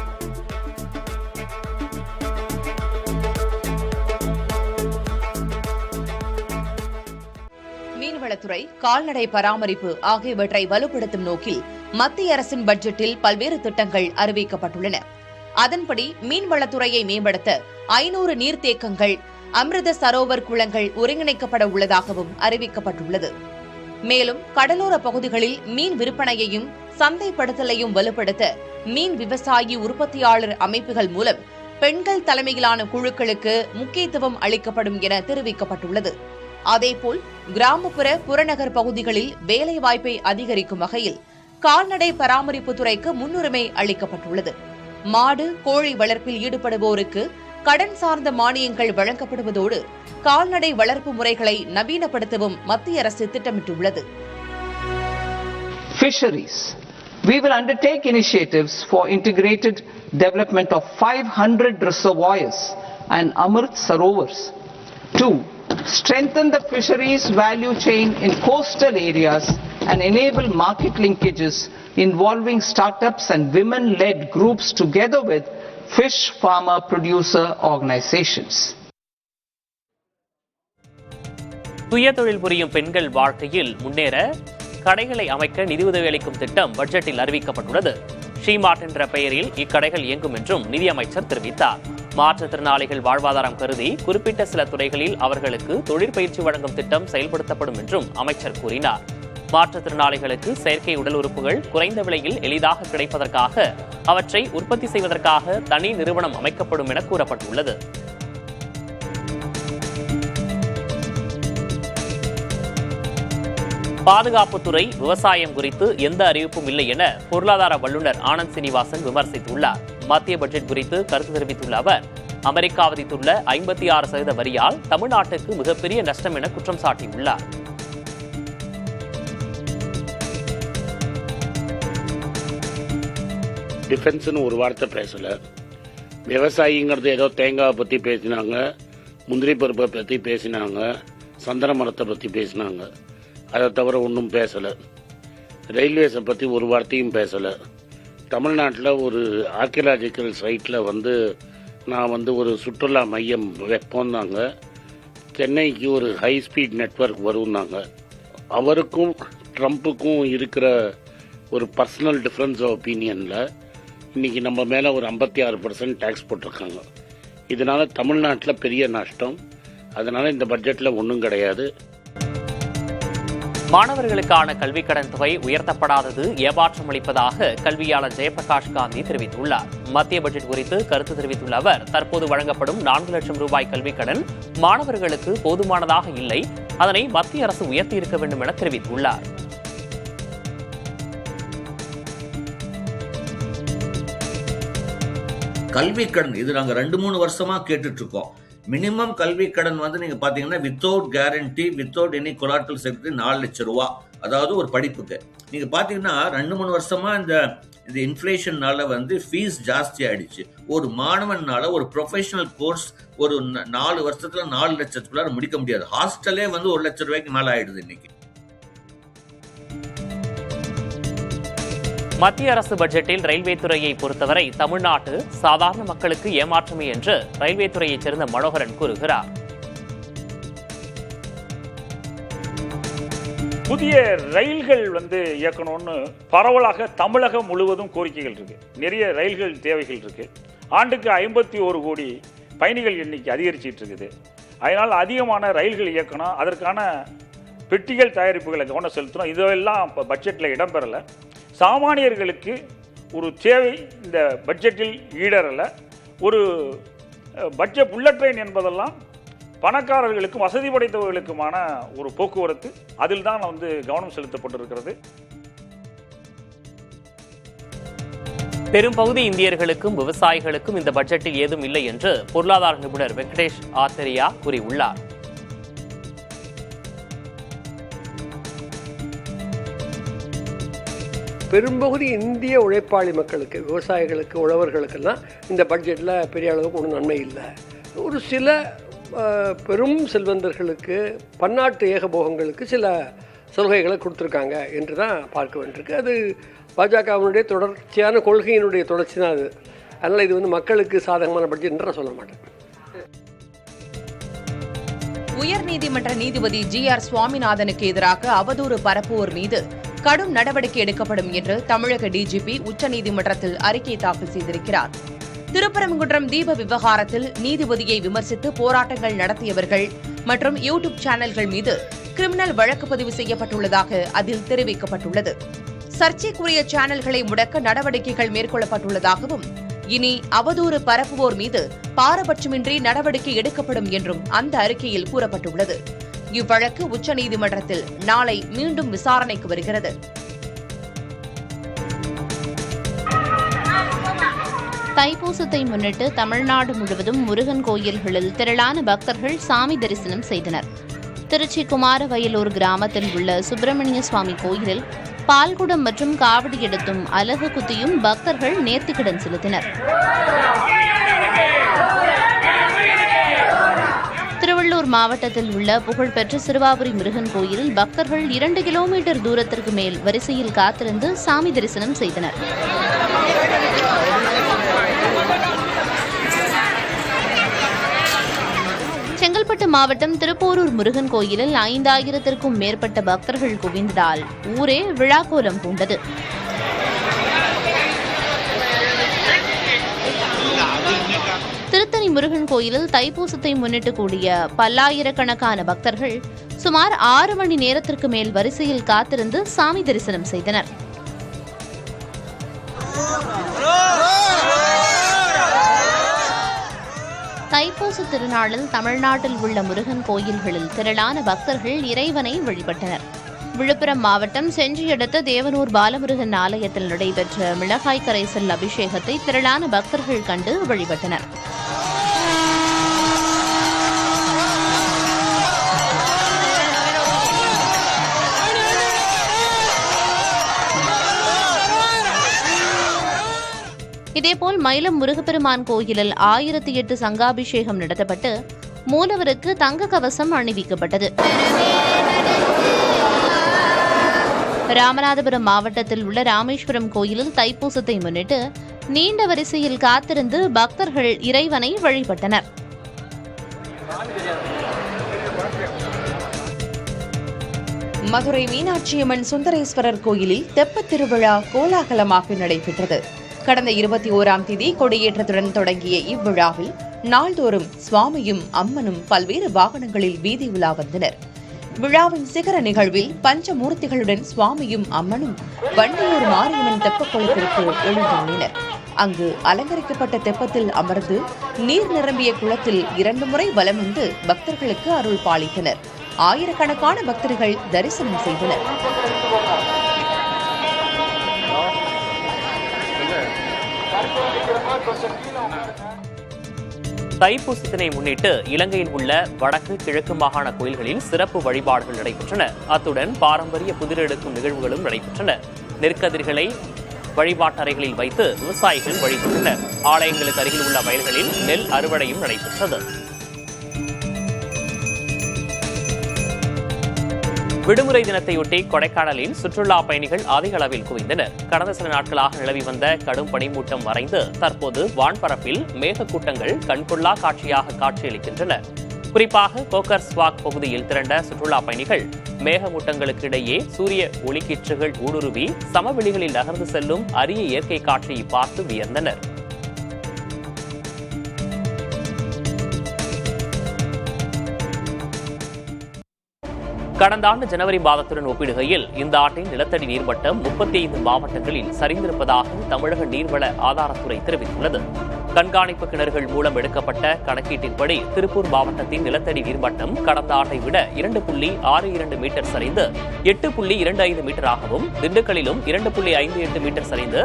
மீன்வளத்துறை, கால்நடை பராமரிப்பு ஆகியவற்றை வலுப்படுத்தும் நோக்கில் மத்திய அரசின் பட்ஜெட்டில் பல்வேறு திட்டங்கள் அறிவிக்கப்பட்டுள்ளன. அதன்படி மீன்வளத்துறையை மேம்படுத்த 500 நீர்த்தேக்கங்கள், அமிர்த சரோவர் குளங்கள் ஒருங்கிணைக்கப்பட உள்ளதாகவும் அறிவிக்கப்பட்டுள்ளது. மேலும் கடலோர பகுதிகளில் மீன் விற்பனையையும் சந்தைப்படுத்தலையும் வலுப்படுத்த மீன் விவசாயி உற்பத்தியாளர் அமைப்புகள் மூலம் பெண்கள் தலைமையிலான குழுக்களுக்கு முக்கியத்துவம் அளிக்கப்படும் என தெரிவிக்கப்பட்டுள்ளது. அதேபோல் கிராமப்புற புறநகர் பகுதிகளில் வேலைவாய்ப்பை அதிகரிக்கும் வகையில் கால்நடை பராமரிப்பு துறைக்கு முன்னுரிமை அளிக்கப்பட்டுள்ளது. மாடு, கோழி வளர்ப்பில் ஈடுபடுவோருக்கு கடன் சார்ந்த மானியங்கள் வழங்கப்படுவதோடு கால்நடை வளர்ப்பு முறைகளை நவீனப்படுத்தவும் மத்திய அரசு திட்டமிட்டுள்ளது. Fisheries. We will undertake initiatives for integrated development of 500 reservoirs and Amrit Sarovars. 2. Strengthen the fisheries value chain in coastal areas and enable market linkages involving startups and women-led groups together with fish farmer producer organizations. சுயதொழில் புரியும் பெண்கள் வாழ்க்கையில் முன்னேற கடைகளை அமைக்க நிதியுதவி அளிக்கும் திட்டம் பட்ஜெட்டில் அறிவிக்கப்பட்டுள்ளது. ஷீமார்ட் என்ற பெயரில் இக்கடைகள் இயங்கும் என்றும் நிதியமைச்சர் தெரிவித்தார். மாற்றுத்திறனாளிகள் வாழ்வாதாரம் கருதி குறிப்பிட்ட சில துறைகளில் அவர்களுக்கு தொழிற்பயிற்சி வழங்கும் திட்டம் செயல்படுத்தப்படும் என்றும் அமைச்சர் கூறினார். மாற்றுத்திறனாளிகளுக்கு செயற்கை உடல் உறுப்புகள் குறைந்த விலையில் எளிதாக கிடைப்பதற்காக அவற்றை உற்பத்தி செய்வதற்காக தனி நிறுவனம் அமைக்கப்படும் என கூறப்பட்டுள்ளது. பாதுகாப்புத்துறை, விவசாயம் குறித்து எந்த அறிவிப்பும் இல்லை என பொருளாதார வல்லுநர் ஆனந்த் சீனிவாசன் விமர்சித்துள்ளார். மத்திய பட்ஜெட் குறித்து கருத்து தெரிவித்துள்ள அவர், அமெரிக்கா விதித்துள்ள 56% வரியால் தமிழ்நாட்டுக்கு மிகப்பெரிய நஷ்டம் என குற்றம் சாட்டியுள்ளார். டிஃபென்ஸ்னு ஒரு வார்த்தை பேசல. விவசாயிங்கிறது ஏதோ தேங்காவை பத்தி பேசினாங்க, முந்திரி பருப்பை பத்தி பேசினாங்க, சந்தன மரத்தை பத்தி பேசினாங்க. அதை தவிர ஒன்றும் பேசல. ரயில்வேஸை பத்தி ஒரு வார்த்தையும் பேசல. தமிழ்நாட்டில் ஒரு ஆர்கியலாஜிக்கல் சைட்டில் நான் ஒரு சுற்றுலா மையம் வைப்போம்னாங்க. சென்னைக்கு ஒரு ஹை ஸ்பீட் நெட்வொர்க் வரும்னாங்க. அவருக்கும் ட்ரம்ப்புக்கும் இருக்கிற ஒரு பர்சனல் டிஃப்ரென்ஸ் ஆஃப் ஒப்பீனியனில் இன்னைக்கு நம்ம மேலே ஒரு 56% டேக்ஸ் போட்டிருக்காங்க. இதனால தமிழ்நாட்டில் பெரிய நஷ்டம். அதனால இந்த பட்ஜெட்டில் ஒன்றும் கிடையாது. மாணவர்களுக்கான கல்விக் கடன் தொகை உயர்த்தப்படாதது ஏமாற்றம் அளிப்பதாக கல்வியாளர் ஜெயபிரகாஷ் காந்தி தெரிவித்துள்ளார். மத்திய பட்ஜெட் குறித்து கருத்து தெரிவித்துள்ள அவர், தற்போது வழங்கப்படும் 4 லட்சம் ரூபாய் கல்விக் கடன் மாணவர்களுக்கு போதுமானதாக இல்லை, அதனை மத்திய அரசு உயர்த்தியிருக்க வேண்டும் என தெரிவித்துள்ளார். கல்வி கடன் இது நாங்கள் 2-3 வருஷமா கேட்டுட்டு இருக்கோம். மினிமம் கல்வி கடன் வந்து நீங்க பாத்தீங்கன்னா without guarantee without any collateral security 4 லட்சம் ரூபா, அதாவது ஒரு படிப்புக்கு. நீங்க பாத்தீங்கன்னா 2-3 வருஷமா இந்த இன்ஃப்ளேஷன்னால வந்து ஃபீஸ் ஜாஸ்தி ஆயிடுச்சு. ஒரு மாணவனால ஒரு ப்ரொஃபஷனல் கோர்ஸ் ஒரு 4 வருஷத்துல 4 லட்சத்துக்குள்ளார முடிக்க முடியாது. ஹாஸ்டலே வந்து 1 லட்சம் ரூபாய்க்கு மேல ஆயிடுது இன்னைக்கு. மத்திய அரசு பட்ஜெட்டில் ரயில்வே துறையை பொறுத்தவரை தமிழ்நாட்டு சாதாரண மக்களுக்கு ஏமாற்றமே என்று ரயில்வே துறையைச் சேர்ந்த மனோகரன் கூறுகிறார். புதிய ரயில்கள் வந்து இயக்கணும்னு பரவலாக தமிழகம் முழுவதும் கோரிக்கைகள் இருக்கு. நிறைய ரயில்கள் தேவைகள் இருக்கு. ஆண்டுக்கு 51 கோடி பயணிகள் எண்ணிக்கை அதிகரிச்சிட்டு இருக்குது. அதனால் அதிகமான ரயில்கள் இயக்கணும், அதற்கான பெட்டிகள் தயாரிப்புகளை கவனம் செலுத்தணும். இதெல்லாம் இப்போ பட்ஜெட்டில் இடம்பெறலை. சாமானியர்களுக்கு ஒரு தேவை இந்த பட்ஜெட்டில் ஈடறலை. ஒரு பட்ஜெட் புல்லட் ட்ரெயின் என்பதெல்லாம் பணக்காரர்களுக்கும் வசதி படைத்தவர்களுக்குமான ஒரு போக்குவரத்து, அதில் தான் வந்து கவனம் செலுத்தப்பட்டிருக்கிறது. பெரும்பகுதி இந்தியர்களுக்கும் விவசாயிகளுக்கும் இந்த பட்ஜெட்டில் ஏதும் இல்லை என்று பொருளாதார நிபுணர் வெங்கடேஷ் ஆத்திரியா கூறியுள்ளார். பெரும்பகுதி இந்திய உழைப்பாளி மக்களுக்கு, விவசாயிகளுக்கு, உழவர்களுக்கெல்லாம் இந்த பட்ஜெட்டில் பெரிய அளவுக்கு ஒன்றும் நன்மை இல்லை. ஒரு சில பெரும் செல்வந்தர்களுக்கு, பன்னாட்டு ஏகபோகங்களுக்கு சில சலுகைகளை கொடுத்துருக்காங்க என்று தான் பார்க்க வேண்டியிருக்கு. அது பாஜகவினுடைய தொடர்ச்சியான கொள்கையினுடைய தொடர்ச்சி தான் அது. அதனால் இது வந்து மக்களுக்கு சாதகமான பட்ஜெட் என்று நான் சொல்ல மாட்டேன். உயர்நீதிமன்ற நீதிபதி GR சுவாமிநாதனுக்கு எதிராக அவதூறு பரப்புவோர் மீது கடும் நடவடிக்கை எடுக்கப்படும் என்று தமிழக டிஜிபி உச்சநீதிமன்றத்தில் அறிக்கை தாக்கல் செய்திருக்கிறார். திருப்பரங்குன்றம் தீப விவகாரத்தில் நீதிபதியை விமர்சித்து போராட்டங்கள் நடத்தியவர்கள் மற்றும் யூடியூப் சேனல்கள் மீது கிரிமினல் வழக்கு பதிவு செய்யப்பட்டுள்ளதாக அதில் தெரிவிக்கப்பட்டுள்ளது. சர்ச்சைக்குரிய சேனல்களை முடக்க நடவடிக்கைகள் மேற்கொள்ளப்பட்டுள்ளதாகவும் இனி அவதூறு பரப்புவோர் மீது பாரபட்சமின்றி நடவடிக்கை எடுக்கப்படும் என்றும் அந்த அறிக்கையில் கூறப்பட்டுள்ளது. இவ்வழக்கு உச்சநீதிமன்றத்தில் நாளை மீண்டும் விசாரணைக்கு வருகிறது. தைப்பூசத்தை முன்னிட்டு தமிழ்நாடு முழுவதும் முருகன் கோயில்களில் திரளான பக்தர்கள் சாமி தரிசனம் செய்தனர். திருச்சி குமாரவயலூர் கிராமத்தில் உள்ள சுப்பிரமணிய சுவாமி கோயிலில் பால்குடம் மற்றும் காவடி எடுத்தும் அலகு குத்தியும் பக்தர்கள் நேர்த்திக்கடன் செலுத்தினர். திருவள்ளூர் மாவட்டத்தில் உள்ள புகழ்பெற்ற சிறுவாபுரி முருகன் கோயிலில் பக்தர்கள் 2 கிலோமீட்டர் தூரத்திற்கு மேல் வரிசையில் காத்திருந்து சாமி தரிசனம் செய்தனர். செங்கல்பட்டு மாவட்டம் திருப்போரூர் முருகன் கோயிலில் 5000த்திற்கும் மேற்பட்ட பக்தர்கள் குவிந்ததால் ஊரே விழாக்கோலம் பூண்டது. திருத்தணி முருகன் கோயிலில் தைப்பூசத்தை முன்னிட்டு கூடிய பல்லாயிரக்கணக்கான பக்தர்கள் சுமார் 6 மணி நேரத்திற்கு மேல் வரிசையில் காத்திருந்து சாமி தரிசனம் செய்தனர். தைப்பூச திருநாளில் தமிழ்நாட்டில் உள்ள முருகன் கோயில்களில் திரளான பக்தர்கள் இறைவனை வழிபட்டனர். விழுப்புரம் மாவட்டம் செஞ்சி அடுத்த தேவனூர் பாலமுருகன் ஆலயத்தில் நடைபெற்ற மிளகாய் கரைசல் அபிஷேகத்தை திரளான பக்தர்கள் கண்டு வழிபட்டனர். இதேபோல் மயிலம் முருகப்பெருமான் கோயிலில் 1008 சங்காபிஷேகம் நடத்தப்பட்டு மூலவருக்கு தங்க கவசம் அணிவிக்கப்பட்டது. ராமநாதபுரம் மாவட்டத்தில் உள்ள ராமேஸ்வரம் கோயிலில் தைப்பூசத்தை முன்னிட்டு நீண்ட வரிசையில் காத்திருந்து பக்தர்கள் இறைவனை வழிபட்டனர். மதுரை மீனாட்சியம்மன் சுந்தரேஸ்வரர் கோயிலில் தெப்பத் திருவிழா கோலாகலமாக நடைபெற்றது. கடந்த 21ஆம் தேதி கொடியேற்றத்துடன் தொடங்கிய இவ்விழாவில் நாள்தோறும் சுவாமியும் அம்மனும் பல்வேறு வாகனங்களில் வீதி உலா வந்தனர். விழாவின் சிகர நிகழ்வில் பஞ்சமூர்த்திகளுடன் சுவாமியும் அம்மனும் வண்டியூர் மாரியம்மன் தெப்பக்குளத்திற்கு எழுந்துள்ளனர். அங்கு அலங்கரிக்கப்பட்ட தெப்பத்தில் அமர்ந்து நீர் நிரம்பிய குளத்தில் 2 முறை வலம் வந்து பக்தர்களுக்கு அருள் பாலித்தனர். ஆயிரக்கணக்கான பக்தர்கள் தரிசனம் செய்தனர். தைப்பூசத்தினை முன்னிட்டு இலங்கையில் உள்ள வடக்கு கிழக்கு மாகாண கோயில்களில் சிறப்பு வழிபாடுகள் நடைபெற்றன. அத்துடன் பாரம்பரிய புதிரெடுக்கும் நிகழ்வுகளும் நடைபெற்றன. நெற்கதிர்களை வழிபாட்டறைகளில் வைத்து விவசாயிகள் வழிபட்டனர். ஆலயங்களுக்கு அருகில் உள்ள வயல்களில் நெல் அறுவடையும் நடைபெற்றது. விடுமுறை தினத்தையொட்டி கொடைக்கானலில் சுற்றுலா பயணிகள் அதிக அளவில் குவிந்தனர். கடந்த சில நாட்களாக நிலவி வந்த கடும் பனிமூட்டம் மறைந்து தற்போது வான்பரப்பில் மேகக்கூட்டங்கள் கண்கொள்ளா காட்சியாக காட்சியளிக்கின்றன. குறிப்பாக கோக்கர்ஸ்வாக் பகுதியில் திரண்ட சுற்றுலா பயணிகள் மேகமூட்டங்களுக்கு இடையே சூரிய ஒளிக்கீற்றுகள் ஊடுருவி சமவெளிகளில் நகர்ந்து செல்லும் அரிய இயற்கை காட்சியை பார்த்து வியந்தனர். கடந்த ஆண்டு ஜனவரி மாதத்துடன் ஒப்பிடுகையில் இந்த ஆண்டின் நிலத்தடி நீர்மட்டம் 35 மாவட்டங்களில் சரிந்திருப்பதாக தமிழக நீர்வள ஆதாரத்துறை தெரிவித்துள்ளது. கண்காணிப்பு கிணறுகள் மூலம் எடுக்கப்பட்ட கணக்கீட்டின்படி திருப்பூர் மாவட்டத்தின் நிலத்தடி நீர்மட்டம் கடந்த ஆண்டை விட 2.62 மீட்டர் சரிந்து 8.25 மீட்டராகவும், திண்டுக்கல்லிலும் 2.58 மீட்டர் சரிந்து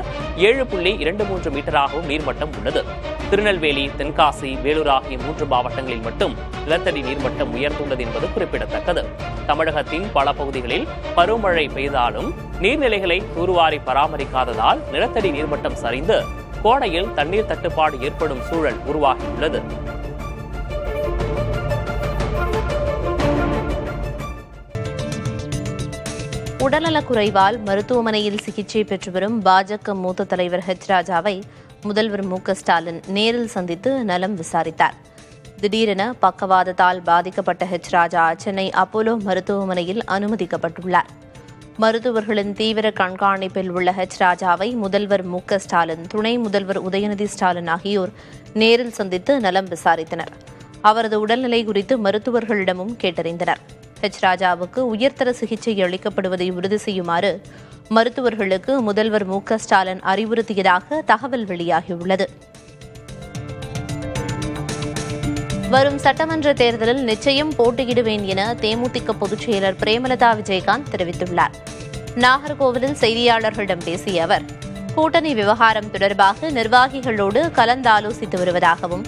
7.23 மீட்டராகவும் நீர்மட்டம் உள்ளது. திருநெல்வேலி, தென்காசி, வேலூர் ஆகிய 3 மாவட்டங்களில் மட்டும் நிலத்தடி நீர்மட்டம் உயர்ந்துள்ளது என்பது குறிப்பிடத்தக்கது. தமிழகத்தின் பல பகுதிகளில் பருவமழை பெய்தாலும் நீர்நிலைகளை தூர்வாரி பராமரிக்காததால் நிலத்தடி நீர்மட்டம் சரிந்து கோடையில் தண்ணீர் தட்டுப்பாடு ஏற்படும் சூழல் உருவாகியுள்ளது. உடல்நலக்குறைவால் மருத்துவமனையில் சிகிச்சை பெற்று வரும் பாஜக மூத்த தலைவர் ஹெச் ராஜாவை முதல்வர் மு.க.ஸ்டாலின் நேரில் சந்தித்து நலம் விசாரித்தார். திடீரென பக்கவாதத்தால் பாதிக்கப்பட்ட ஹெச் ராஜா சென்னை அப்போலோ மருத்துவமனையில் அனுமதிக்கப்பட்டுள்ளார். மருத்துவர்களின் தீவிர கண்காணிப்பில் உள்ள ஹெச் ராஜாவை முதல்வர் மு.க.ஸ்டாலின், துணை முதல்வர் உதயநிதி ஸ்டாலின் ஆகியோர் நேரில் சந்தித்து நலம் விசாரித்தனர். அவரது உடல்நிலை குறித்து மருத்துவர்களிடமும் கேட்டறிந்தனர். ஹெச் ராஜாவுக்கு உயர்தர சிகிச்சை அளிக்கப்படுவதை உறுதி செய்யுமாறு மருத்துவர்களுக்கு முதல்வர் மு.க.ஸ்டாலின் அறிவுறுத்தியதாக தகவல் வெளியாகியுள்ளது. வரும் சட்டமன்ற தேர்தலில் நிச்சயம் போட்டியிடுவேன் என தேமுதிக பொதுச் செயலர் பிரேமலதா விஜயகாந்த் தெரிவித்துள்ளார். நாகர்கோவிலில் செய்தியாளர்களிடம் பேசிய அவர், கூட்டணி விவகாரம் தொடர்பாக நிர்வாகிகளோடு கலந்தாலோசித்து வருவதாகவும்,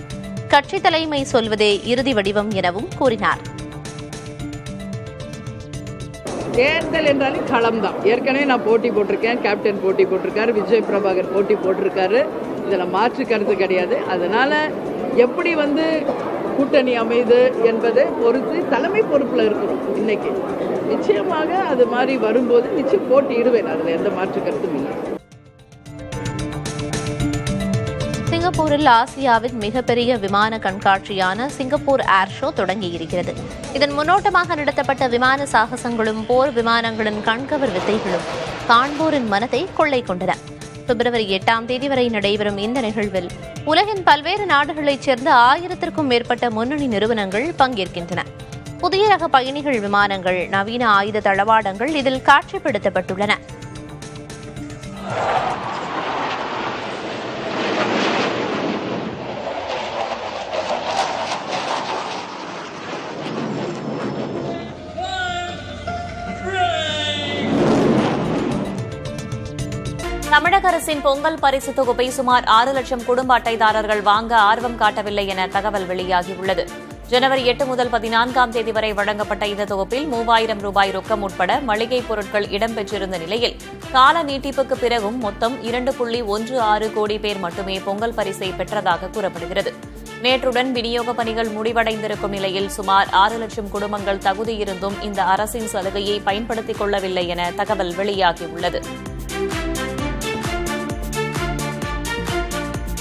கட்சி தலைமை சொல்வதே இறுதி வடிவம் எனவும் கூறினார். தேர்தல் என்றாலே களம் தான். ஏற்கனவே நான் போட்டி போட்டிருக்கேன், கேப்டன் போட்டி போட்டிருக்காரு, விஜய் பிரபாகர் போட்டி போட்டிருக்காரு. இதில் மாற்று கருத்து கிடையாது. அதனால எப்படி கூட்டணி அமைது என்பதை பொறுத்து தலைமை பொறுப்பில் இருக்கிறோம். இன்னைக்கு நிச்சயமாக அது மாதிரி வரும்போது நிச்சயம் போட்டியிடுவேன். அதில் எந்த மாற்று கருத்தும் இல்லை. சிங்கப்பூரில் ஆசியாவின் மிகப்பெரிய விமான கண்காட்சியான சிங்கப்பூர் ஏர் ஷோ தொடங்கியிருக்கிறது. இதன் முன்னோட்டமாக நடத்தப்பட்ட விமான சாகசங்களும் போர் விமானங்களின் கண்கவர் வித்தைகளும் காண்போரின் மனத்தை கொள்ளை கொண்டன. பிப்ரவரி 8ஆம் தேதி வரை நடைபெறும் இந்த நிகழ்வில் உலகின் பல்வேறு நாடுகளைச் சேர்ந்த 1000த்திற்கும் மேற்பட்ட முன்னணி நிறுவனங்கள் பங்கேற்கின்றன. புதிய ரக பயணிகள் விமானங்கள், நவீன ஆயுத தளவாடங்கள் இதில் காட்சிப்படுத்தப்பட்டுள்ளன. தமிழக அரசின் பொங்கல் பரிசு தொகுப்பை சுமார் 6 லட்சம் குடும்ப அட்டைதாரர்கள் வாங்க ஆர்வம் காட்டவில்லை என தகவல் வெளியாகியுள்ளது. ஜனவரி 8 முதல் 14ஆம் தேதி வரை வழங்கப்பட்ட இந்த தொகுப்பில் 3000 ரூபாய் ரொக்கம் உட்பட மளிகைப் பொருட்கள் இடம்பெற்றிருந்த நிலையில் கால நீட்டிப்புக்கு பிறகும் மொத்தம் 2.16 கோடி பேர் மட்டுமே பொங்கல் பரிசை பெற்றதாக கூறப்படுகிறது. நேற்றுடன் விநியோக பணிகள் முடிவடைந்திருக்கும் நிலையில் சுமார் 6 லட்சம் குடும்பங்கள் தகுதியிருந்தும் இந்த அரசின் சலுகையை பயன்படுத்திக் கொள்ளவில்லை என தகவல் வெளியாகியுள்ளது.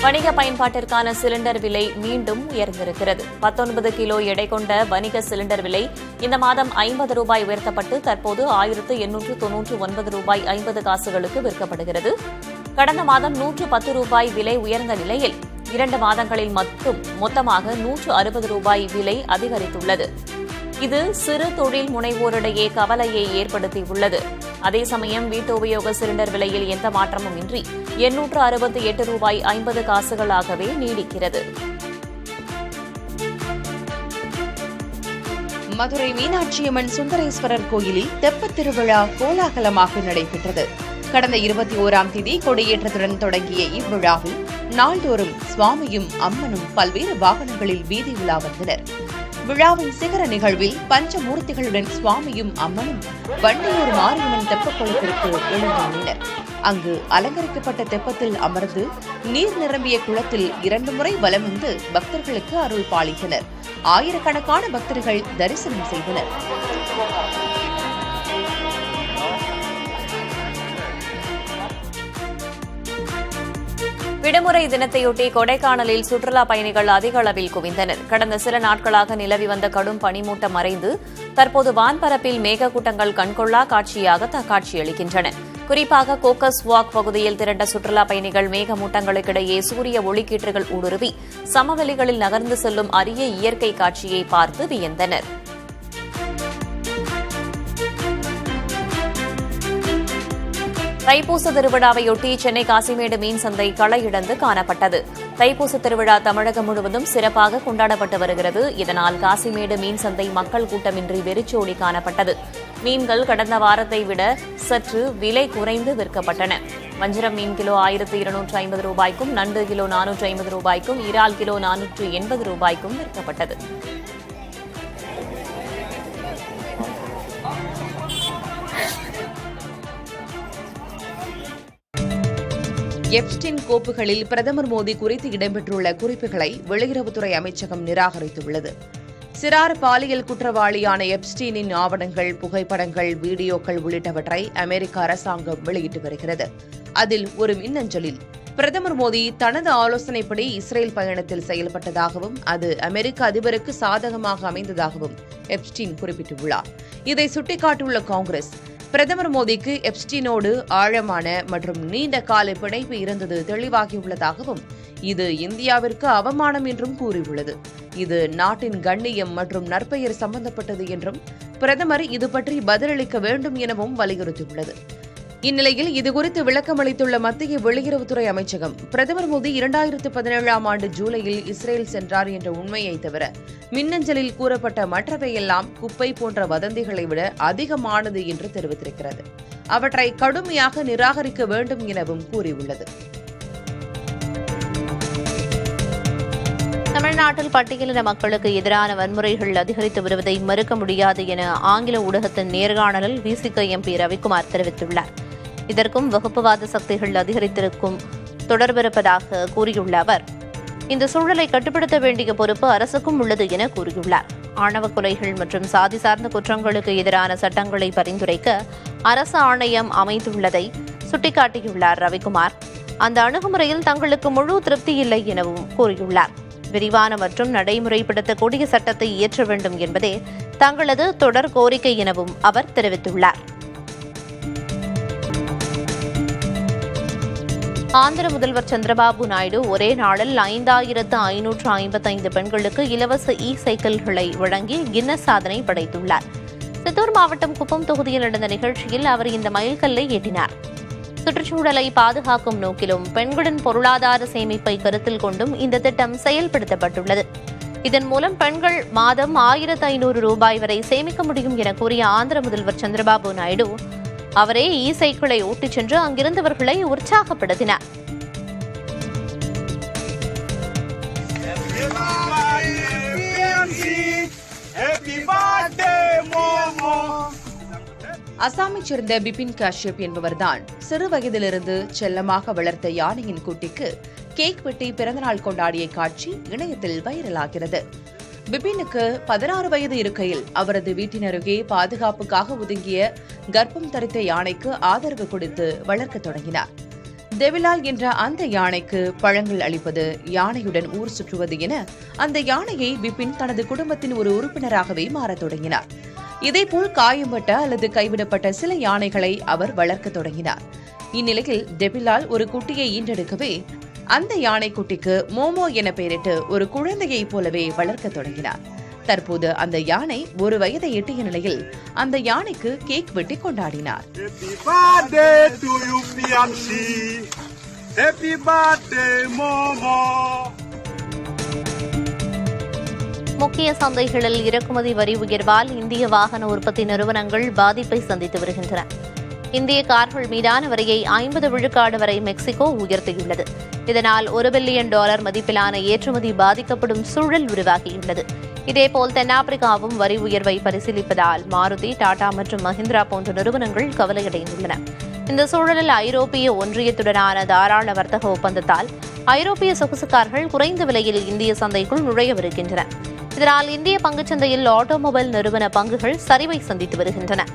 வணிக பயன்பாட்டிற்கான சிலிண்டர் விலை மீண்டும் உயர்ந்திருக்கிறது. 19 கிலோ எடை கொண்ட வணிக சிலிண்டர் விலை இந்த மாதம் 50 ரூபாய் உயர்த்தப்பட்டு தற்போது 1899 ரூபாய் 50 காசுகளுக்கு விற்கப்படுகிறது. கடந்த மாதம் 110 ரூபாய் விலை உயர்ந்த நிலையில் 2 மாதங்களில் மட்டும் மொத்தமாக 160 ரூபாய் விலை அதிகரித்துள்ளது. இது சிறு தொழில் முனைவோரிடையே கவலையை ஏற்படுத்தியுள்ளது. அதே சமயம் வீட்டு உபயோக சிலிண்டர் விலையில் எந்த மாற்றமும் இன்றி 868 ரூபாய் 50 காசுகளாகவே நீடிக்கிறது. மதுரை மீனாட்சியம்மன் சுந்தரேஸ்வரர் கோயிலில் தெப்பத் திருவிழா கோலாகலமாக நடைபெற்றது. கடந்த 21ஆம் தேதி கொடியேற்றத்துடன் தொடங்கிய இவ்விழாவில் நாள்தோறும் சுவாமியும் அம்மனும் பல்வேறு வாகனங்களில் வீதி உலா வந்தனர். விழாவின் சிகர நிகழ்வில் பஞ்சமூர்த்திகளுடன் சுவாமியும் அம்மனும் வண்டியூர் மாரியம்மன் தெப்பக்குளத்திற்கு எழுந்தருளினர். அங்கு அலங்கரிக்கப்பட்ட தெப்பத்தில் அமர்ந்து நீர் நிரம்பிய குளத்தில் 2 முறை வலம் வந்து பக்தர்களுக்கு அருள் பாலித்தனர். ஆயிரக்கணக்கான பக்தர்கள் தரிசனம் செய்தனர். விடுமுறை தினத்தையொட்டி கொடைக்கானலில் சுற்றுலா பயணிகள் அதிக அளவில் குவிந்தனர். கடந்த சில நாட்களாக நிலவி வந்த கடும் பனிமூட்டம் மறைந்து தற்போது வான்பரப்பில் மேகக்கூட்டங்கள் கண்கொள்ளா காட்சியாக காட்சியளிக்கின்றன. குறிப்பாக கோக்கஸ் வாக் பகுதியில் திரண்ட சுற்றுலா பயணிகள் மேகமூட்டங்களுக்கிடையே சூரிய ஒளிக்கீற்றுகள் ஊடுருவி சமவெளிகளில் நகர்ந்து செல்லும் அரிய இயற்கை காட்சியை பார்த்து வியந்தனர். தைப்பூச திருவிழாவையொட்டி சென்னை காசிமேடு மீன் சந்தை களை இழந்து காணப்பட்டது. தைப்பூச திருவிழா தமிழகம் முழுவதும் சிறப்பாக கொண்டாடப்பட்டு வருகிறது. இதனால் காசிமேடு மீன் சந்தை மக்கள் கூட்டமின்றி வெறிச்சோடி காணப்பட்டது. மீன்கள் கடந்த வாரத்தை விட சற்று விலை குறைந்து விற்கப்பட்டன. வஞ்சிரம் மீன் கிலோ 1250 ரூபாய்க்கும், நண்டு கிலோ 450 ரூபாய்க்கும், இறால் கிலோ 480 ரூபாய்க்கும் விற்கப்பட்டது. எப்ஸ்டின் கோப்புகளில் பிரதமர் மோடி குறித்து இடம்பெற்றுள்ள குறிப்புகளை வெளியுறவுத்துறை அமைச்சகம் நிராகரித்துள்ளது. சிறார் பாலியல் குற்றவாளியான எப்ஸ்டீனின் ஆவணங்கள், புகைப்படங்கள், வீடியோக்கள் உள்ளிட்டவற்றை அமெரிக்க அரசாங்கம் வெளியிட்டு வருகிறது. அதில் ஒரு மின்னஞ்சலில் பிரதமர் மோடி தனது ஆலோசனைப்படி இஸ்ரேல் பயணத்தில் செயல்பட்டதாகவும் அது அமெரிக்க அதிபருக்கு சாதகமாக அமைந்ததாகவும் எப்ஸ்டீன் குறிப்பிட்டுள்ளார். இதை சுட்டிக்காட்டியுள்ள காங்கிரஸ், பிரதமர் மோடிக்கு எப்ஸ்டீனோடு ஆழமான மற்றும் நீண்ட கால பிணைப்பு இருந்தது தெளிவாகியுள்ளதாகவும் இது இந்தியாவிற்கு அவமானம் என்றும் கூறியுள்ளது. இது நாட்டின் கண்ணியம் மற்றும் நற்பெயர் சம்பந்தப்பட்டது என்றும் பிரதமர் இது பற்றி பதிலளிக்க வேண்டும் எனவும் வலியுறுத்தியுள்ளது. இந்நிலையில் இதுகுறித்து விளக்கமளித்துள்ள மத்திய வெளியுறவுத்துறை அமைச்சகம், பிரதமர் மோடி 2017ஆம் ஆண்டு ஜூலையில் இஸ்ரேல் சென்றார் என்ற உண்மையை தவிர மின்னஞ்சலில் கூறப்பட்ட மற்றவையெல்லாம் குப்பை போன்ற வதந்திகளை விட அதிகமானது என்று தெரிவித்திருக்கிறது. அவற்றை கடுமையாக நிராகரிக்க வேண்டும் எனவும் கூறியுள்ளது. தமிழ்நாட்டில் பட்டியலின மக்களுக்கு எதிரான வன்முறைகள் அதிகரித்து வருவதை மறுக்க முடியாது என ஆங்கில ஊடகத்தின் நேர்காணலில் விசிக எம்பி ரவிக்குமார் தெரிவித்துள்ளார். இதற்கும் வகுப்புவாத சக்திகள் அதிகரித்திருக்கும் தொடர்பிருப்பதாக கூறியுள்ள அவர், இந்த சூழலை கட்டுப்படுத்த வேண்டிய பொறுப்பு அரசுக்கும் உள்ளது என கூறியுள்ளார். ஆணவ கொலைகள் மற்றும் சாதி சார்ந்த குற்றங்களுக்கு எதிரான சட்டங்களை பரிந்துரைக்க அரசு ஆணையம் அமைத்துள்ளதை சுட்டிக்காட்டியுள்ளார் ரவிக்குமார். அந்த அணுகுமுறையில் தங்களுக்கு முழு திருப்தி இல்லை எனவும் கூறியுள்ளார். விரிவான மற்றும் நடைமுறைப்படுத்தக்கூடிய சட்டத்தை இயற்ற வேண்டும் என்பதே தங்களது தொடர் கோரிக்கை எனவும் அவர் தெரிவித்துள்ளார். ஆந்திர முதல்வர் சந்திரபாபு நாயுடு ஒரே நாளில் 5555 பெண்களுக்கு இலவச சைக்கிள்களை வழங்கி கின்னஸ் சாதனை படைத்துள்ளார். சித்தூர் மாவட்டம் குப்பம் தொகுதியில் நடந்த நிகழ்ச்சியில் அவர் இந்த மைல்கல்லை எட்டினார். சுற்றுச்சூழலை பாதுகாக்கும் நோக்கிலும் பெண்களின் பொருளாதார சேமிப்பை கருத்தில் கொண்டும் இந்த திட்டம் செயல்படுத்தப்பட்டுள்ளது. இதன் மூலம் பெண்கள் மாதம் 1500 ரூபாய் வரை சேமிக்க முடியும் என கூறிய ஆந்திர முதல்வர் சந்திரபாபு நாயுடு அவரே சைக்கிளை ஓட்டிச் சென்று அங்கிருந்தவர்களை உற்சாகப்படுத்தினார். அசாமைச் சேர்ந்த பிபின் காஷ்யப் என்பவர்தான் சிறு வயதிலிருந்து செல்லமாக வளர்த்த யானையின் குட்டிக்கு கேக் வெட்டி பிறந்தநாள் கொண்டாடிய காட்சி இணையத்தில் வைரலாகிறது. பிபினுக்கு 16 வயது இருக்கையில் அவரது வீட்டினருகே பாதுகாப்புக்காக ஒதுங்கிய கர்ப்பம் தரித்த யானைக்கு ஆதரவு கொடுத்து வளர்க்க தொடங்கினார். தெவிலால் என்ற அந்த யானைக்கு பழங்கள் அளிப்பது, யானையுடன் ஊர் சுற்றுவது என அந்த யானையை பிபின் தனது குடும்பத்தின் ஒரு உறுப்பினராகவே மாறத் தொடங்கினார். இதேபோல் காயம்பட்ட அல்லது கைவிடப்பட்ட சில யானைகளை அவர் வளர்க்க தொடங்கினார். இந்நிலையில் டெபிலால் ஒரு குட்டியை ஈன்றெடுக்கவே அந்த யானை குட்டிக்கு மோமோ என பெயரிட்டு ஒரு குழந்தையைப் போலவே வளர்க்க தொடங்கினார். தற்போது அந்த யானை 1 வயதை எட்டிய நிலையில் அந்த யானைக்கு கேக் வெட்டி கொண்டாடினார். முக்கிய சந்தைகளில் இறக்குமதி வரி உயர்வால் இந்திய வாகன உற்பத்தி நிறுவனங்கள் பாதிப்பை சந்தித்து வருகின்றன. இந்திய கார்கள் மீதான வரியை 50 விழுக்காடு வரை மெக்சிகோ உயர்த்தியுள்ளது. இதனால் $1 பில்லியன் மதிப்பிலான ஏற்றுமதி பாதிக்கப்படும் சூழல் உருவாகியுள்ளது. இதேபோல் தென்னாப்பிரிக்காவும் வரி உயர்வை பரிசீலிப்பதால் மாருதி, டாடா மற்றும் மஹிந்திரா போன்ற நிறுவனங்கள் கவலையடைந்துள்ளன. இந்த சூழலில் ஐரோப்பிய ஒன்றியத்துடனான தாராள வர்த்தக ஒப்பந்தத்தால் ஐரோப்பிய சொகுசு கார்கள் குறைந்த விலையில் இந்திய சந்தைக்குள் நுழையவிருக்கின்றன. இதனால் இந்திய பங்குச்சந்தையில் ஆட்டோமொபைல் நிறுவன பங்குகள் சரிவை சந்தித்து வருகின்றன.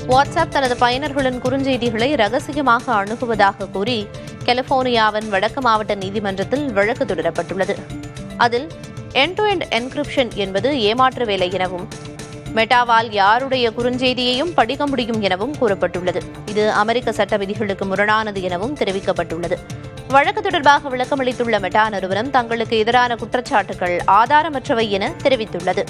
வாட்ஸ்அப் தனது பயனர்களின் குறுஞ்செய்திகளை ரகசியமாக அனுப்புவதாக கூறி கலிபோர்னியாவின் வடக்கு மாவட்ட நீதிமன்றத்தில் வழக்கு தொடரப்பட்டுள்ளது. அதில் எண்ட்-டு-எண்ட் என்கிரிப்ஷன் என்பது ஏமாற்று வேலை எனவும், மெட்டாவால் யாருடைய குறுஞ்செய்தியையும் படிக்க முடியும் எனவும் கூறப்பட்டுள்ளது. இது அமெரிக்க சட்ட விதிகளுக்கு முரணானது எனவும் தெரிவிக்கப்பட்டுள்ளது. வழக்கு தொடர்பாக விளக்கமளித்துள்ள மெட்டா நிறுவனம் தங்களுக்கு எதிரான குற்றச்சாட்டுகள் ஆதாரமற்றவை என தெரிவித்துள்ளது.